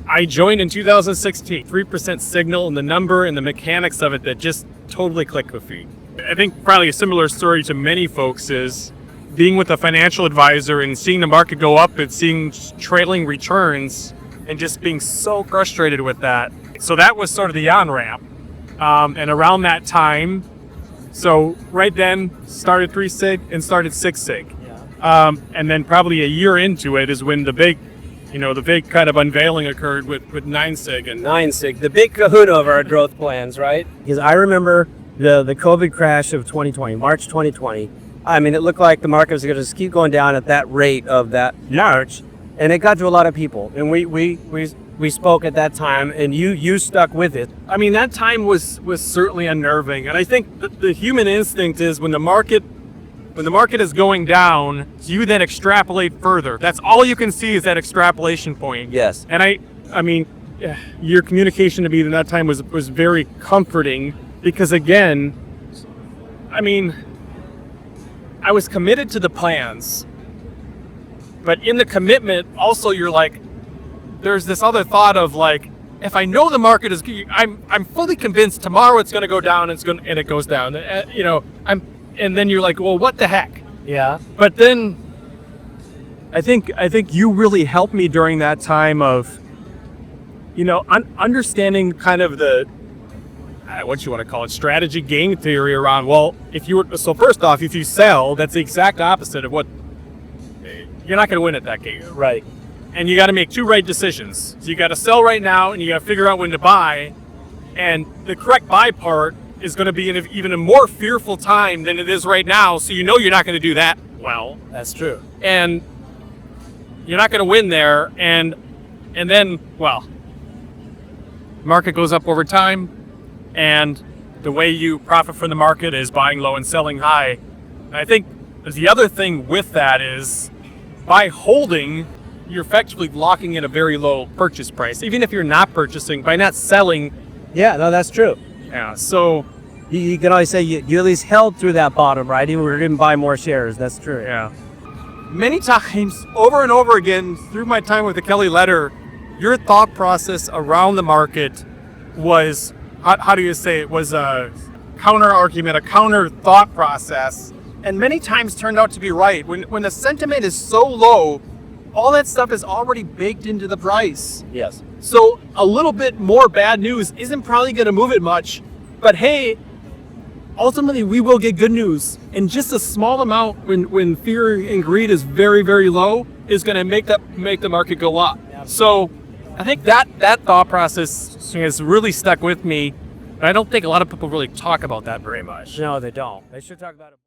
I joined in 2016, 3% signal, and the number and the mechanics of it that just totally clicked with me. I think probably a similar story to many folks is being with a financial advisor and seeing the market go up and seeing trailing returns and just being so frustrated with that. So that was sort of the on-ramp. And around that time, so right then started 3-sig and started 6-sig. Yeah. And then probably a year into it is when the big kind of unveiling occurred with 9-sig. And 9-sig, the big kahuna of our growth plans, right? Because I remember the COVID crash of 2020, March 2020. I mean, it looked like the market was going to just keep going down at that rate of that March, and it got to a lot of people. And we spoke at that time, and you stuck with it. I mean, that time was certainly unnerving, and I think the human instinct is when the market is going down, you then extrapolate further. That's all you can see is that extrapolation point. Yes. And I mean, your communication to me at that time was very comforting because, again, I mean, I was committed to the plans, but in the commitment, also you're like, there's this other thought of like, if I know the market is, I'm fully convinced tomorrow it's going to go down and it goes down. And then you're like, well, what the heck? Yeah. But then I think you really helped me during that time of, understanding kind of the, what you want to call it, strategy, game theory around, well, so first off, if you sell, that's the exact opposite of what, you're not going to win at that game. Right. And you got to make two right decisions. So you got to sell right now and you got to figure out when to buy. And the correct buy part is going to be in even a more fearful time than it is right now. So you're not going to do that well. That's true. And you're not going to win there. And then, well, market goes up over time. And the way you profit from the market is buying low and selling high. And I think the other thing with that is by holding, you're effectively locking in a very low purchase price. Even if you're not purchasing, by not selling. Yeah, no, that's true. Yeah, so you can always say you at least held through that bottom, right? Even we didn't buy more shares. That's true. Yeah. Many times, over and over again, through my time with the Kelly Letter, your thought process around the market was, how do you say it, was a counter argument, a counter thought process, and many times turned out to be right. When the sentiment is so low, all that stuff is already baked into the price. Yes. So a little bit more bad news isn't probably going to move it much, but hey, ultimately we will get good news. And just a small amount when fear and greed is very, very low is going to make the market go up. Yeah. So I think that thought process has really stuck with me. And I don't think a lot of people really talk about that very much. No, they don't. They should talk about it.